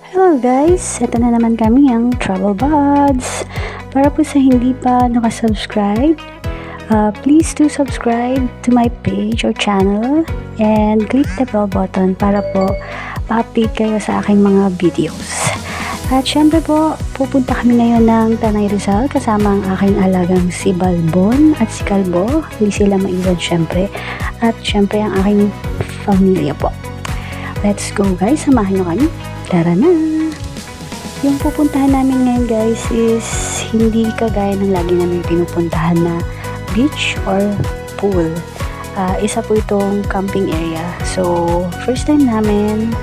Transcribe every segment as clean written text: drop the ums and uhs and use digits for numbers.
Hello guys! Ito na naman kami ang Travel Buds. Para po sa hindi pa nakasubscribe, please do subscribe to my page or channel and click the bell button para po pa-update kayo sa aking mga videos. At syempre po, pupunta kami ngayon ng Tanay Rizal kasama ang aking alagang si Balbon at si Kalbo. Hindi sila maiwan syempre. At syempre ang aking pamilya po. Let's go guys, samahan nyo kami. Tara na! Yung pupuntahan namin ngayon guys is hindi kagaya ng lagi namin pinupuntahan na beach or pool. Isa po itong camping area. So, first time namin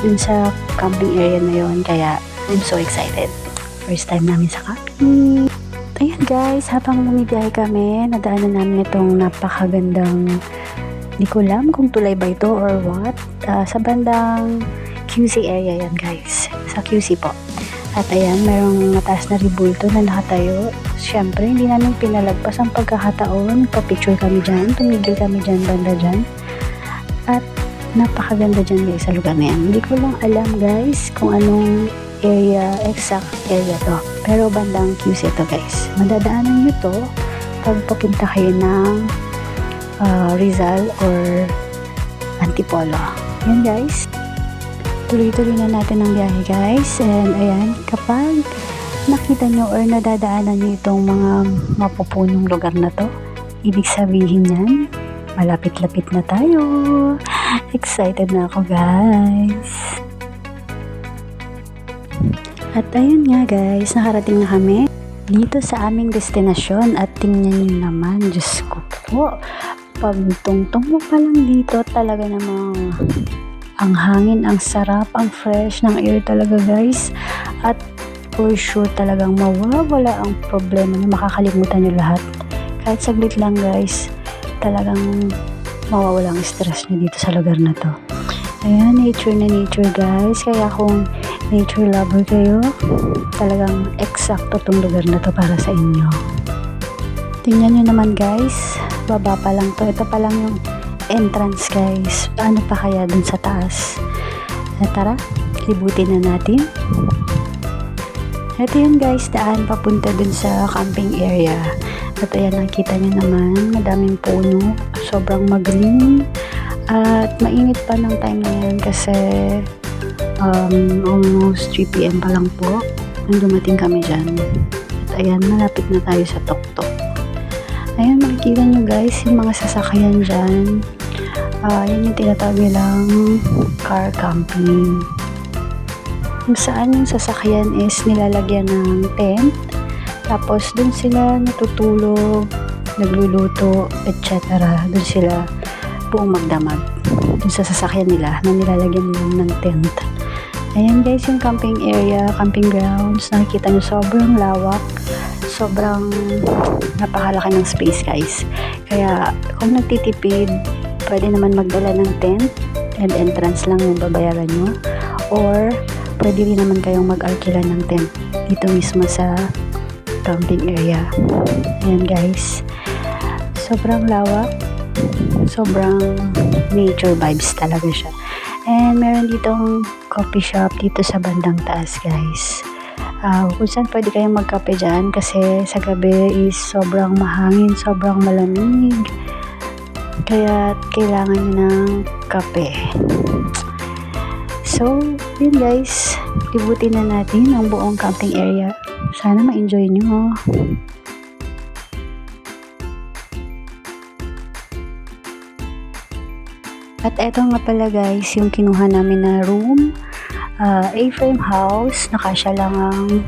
dun sa camping area na yon, kaya I'm so excited. First time namin sa camping. Ayan guys, habang bumibiyahe kami, nadaanan namin itong napakagandang, di ko alam kung tulay ba ito or what. Sa bandang QC area yan guys. Sa QC po. At ayan, mayroong mataas na ribulto na nakatayo. Siyempre, hindi namin pinalagpas ang pagkakataon. Pa-picture kami dyan. Tumigil kami dyan, banda dyan. At napakaganda dyan guys sa lugar na yan. Hindi ko lang alam guys kung anong area, exact area to. Pero bandang QC ito guys. Madadaanan nyo to pag papunta kayo ng Rizal or Antipolo. Yan guys. Tuloy-tuloy na natin ang biyahe guys. And ayan, kapag nakita nyo or nadadaanan nyo itong mga mapupunong lugar na to, ibig sabihin yan, malapit-lapit na tayo. Excited na ako guys. At ayun nga guys, nakarating na kami dito sa aming destinasyon at tingnan nyo naman, Diyos ko po, pag tungtong mo pa lang dito, talaga namang ang hangin, ang sarap, ang fresh ng air talaga guys. At for sure talagang mawawala ang problema na makakalimutan nyo lahat. Kahit saglit lang guys, talagang mawawala ang stress nyo dito sa lugar na to. Ayan, nature na nature guys. Kaya kung nature lover kayo, talagang eksakto tong lugar na to para sa inyo. Tingnan nyo naman guys, baba pa lang to. Ito pa lang yung entrance guys. Paano pa kaya dun sa taas? Tara, libutin na natin. Ito yun guys, daan papunta dun sa camping area. At ayan, nakita nyo naman, madaming puno, sobrang maglim. At mainit pa ng time na yan kasi almost 3 PM pa lang po nang dumating kami dyan. At ayan, malapit na tayo sa tuktok. Ayan, makikita nyo guys yung mga sasakyan dyan. Yan yung tinatawag nilang car camping. Kung saan yung sasakyan is nilalagyan ng tent. Tapos dun sila natutulog, nagluluto, etc. Dun sila buong magdamag. Dun sa sasakyan nila na nilalagyan lang ng tent. Ayan guys yung camping area, camping grounds. Nakikita nyo sobrang lawak. Sobrang napakalaki ng space guys. Kaya kung nagtitipid, pwede naman magdala ng tent and entrance lang yung babayaran nyo. Or pwede rin naman kayong mag-arkila ng tent dito mismo sa camping area. Ayan guys. Sobrang lawak. Sobrang nature vibes talaga siya. And meron ditong coffee shop dito sa bandang taas guys. Kung saan pwede kayong magkape dyan kasi sa gabi is sobrang mahangin, sobrang malamig. Kaya kailangan nyo ng kape. So, yun guys. Libutin na natin ang buong camping area. Sana ma-enjoy nyo. At eto nga pala guys, yung kinuha namin na room. A-frame house, nakasya lang ang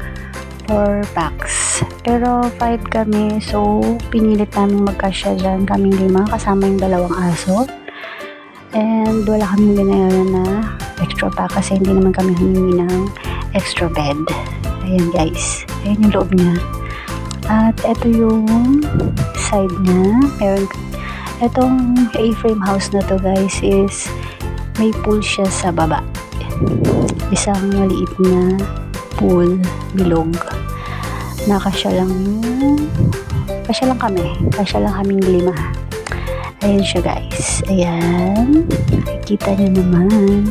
4 packs. Pero 5 kami, so pinilit namin magkasya dyan. Kaming 5, kasama yung 2 aso. And wala kaming binayaran na extra pack kasi hindi naman kami humingi ng extra bed. Ayan guys, ayan yung loob niya. At eto yung side niya. Meron, etong A-frame house na to guys is may pool siya sa baba. Isang maliit na pool, bilog. Nakasya lang kaming 5. Ayan siya guys. Ayan. Nakikita nyo naman.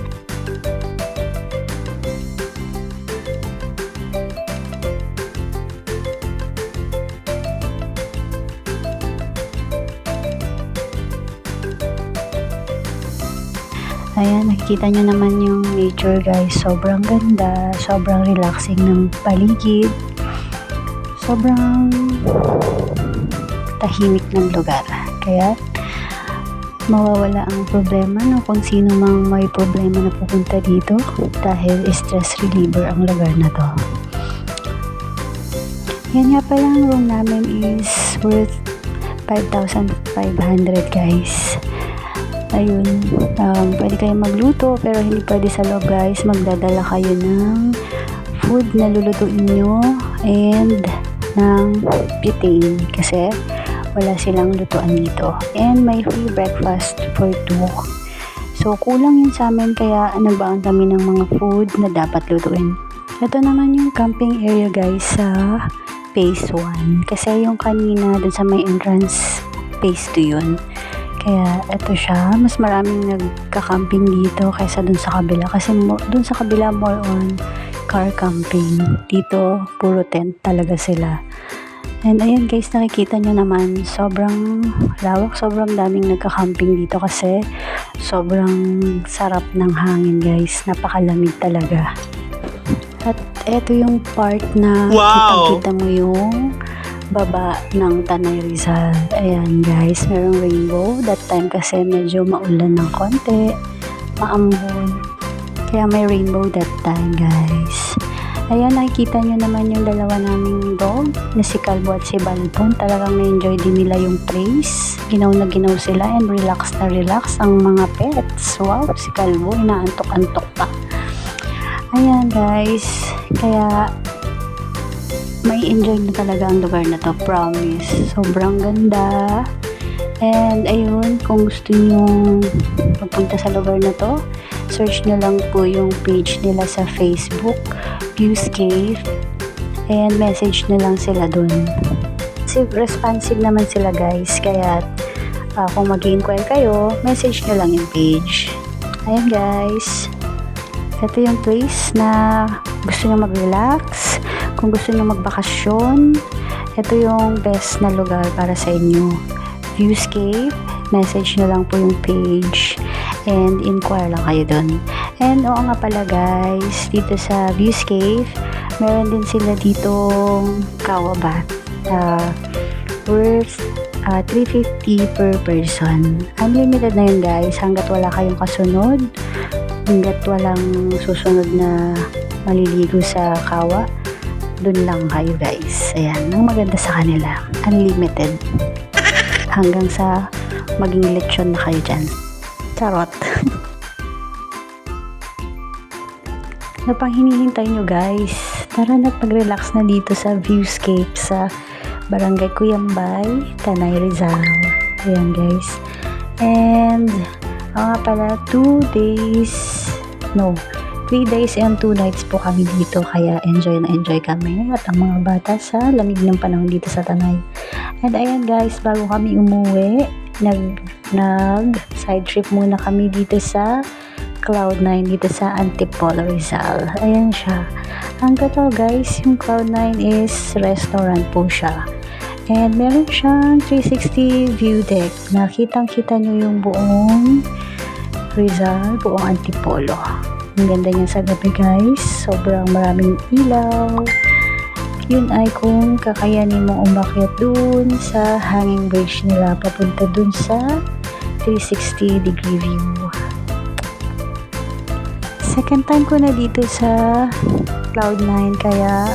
Ayan, nakikita nyo naman yung nature guys. Sobrang ganda, sobrang relaxing ng paligid. Sobrang tahimik ng lugar. Kaya, mawawala ang problema no, kung sino mang may problema na pupunta dito dahil stress reliever ang lugar na to. Yan nga pala, ang room namin is worth 5,500 guys. Ayun, pwede kayo magluto pero hindi pwede sa loob guys. Magdadala kayo ng food na lulutuin nyo and ng butane kasi wala silang lutuan dito. And may free breakfast for 2. So, kulang yun sa amin kaya nagbaon kami ng mga food na dapat lutuin. Ito naman yung camping area guys sa phase 1. Kasi yung kanina dun sa may entrance, phase 2 yun. Kaya ito siya, mas maraming nagka-camping dito kaysa dun sa kabila. Kasi dun sa kabila more on car camping. Dito, puro tent talaga sila. And ayan guys, nakikita nyo naman, sobrang lawak, sobrang daming nagka-camping dito kasi sobrang sarap ng hangin guys. Napakalamig talaga. At eto yung part na kitang-kita mo yung baba ng Tanay Rizal. Ayan guys, merong rainbow. That time kasi medyo maulan ng konti, maambon. Kaya may rainbow that time guys. Ayan, nakikita nyo naman yung dalawa naming dog na si Kalbo at si Balbon. Talagang na-enjoy din nila yung place. Ginaw na ginaw sila and relax na relax ang mga pets. Wow, si Kalbo, inaantok-antok pa. Ayan guys, kaya may enjoy na talaga ang lugar na to, promise. Sobrang ganda. And ayun, kung gusto nyo magpunta sa lugar na to, search nyo lang po yung page nila sa Facebook, Viewscape, and message nyo lang sila dun. Responsive naman sila guys, kaya kung mag-inquire kayo, message nyo lang yung page. Ayan guys, ito yung place na gusto nyo mag-relax. Kung gusto nyo magbakasyon, ito yung best na lugar para sa inyo. Viewscape, message nyo lang po yung page and inquire lang kayo dun. And oo nga pala guys, dito sa Viewscape, meron din sila ditong kawa bath worth 350 per person. Unlimited na yun guys, hanggat wala kayong kasunod, hanggat walang susunod na maliligo sa kawa, dun lang kayo guys. Ayan, ang maganda sa kanila, unlimited hanggang sa maging lechon na kayo dyan. Charot. Ano pang hinihintay nyo guys? Tara na, pag-relax na dito sa Viewscape sa Barangay Cuyambay, Tanay Rizal. Ayan guys. And nga pala 3 days and 2 nights po kami dito, kaya enjoy na enjoy kami at ang mga bata sa lamig ng panahon dito sa Tanay. And ayan guys, bago kami umuwi, nag side trip muna kami dito sa Cloud9 dito sa Antipolo Rizal. Ayan siya. Ang totoo guys, yung Cloud9 is restaurant po siya. And meron siyang 360 view deck. Nakitang-kita nyo yung buong Rizal, buong Antipolo. Ang ganda niya sa gabi guys. Sobrang maraming ilaw. Yun ay kung kakayanin mong umakyat dun sa hanging bridge nila papunta dun sa 360 degree view. Second time ko na dito sa Cloud9 kaya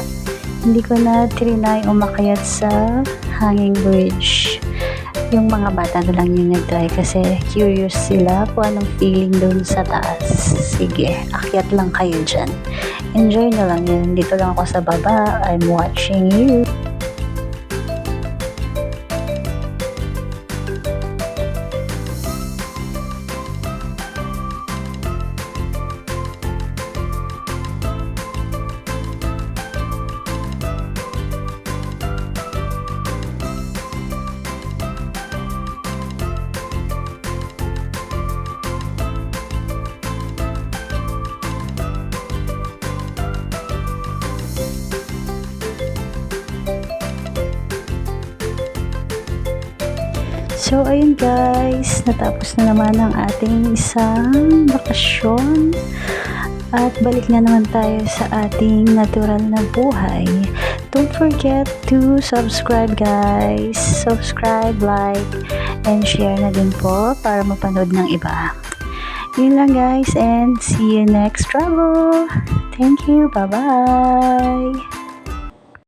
hindi ko na trinay umakyat sa hanging bridge. Yung mga bata na lang yung nag-try kasi curious sila kung anong feeling doon sa taas. Sige, akyat lang kayo dyan. Enjoy na lang yun. Dito lang ako sa baba. I'm watching you. So, ayun guys, natapos na naman ang ating isang bakasyon. At balik na naman tayo sa ating natural na buhay. Don't forget to subscribe guys. Subscribe, like, and share na din po para mapanood ng iba. Yun lang guys, and see you next travel. Thank you. Bye-bye.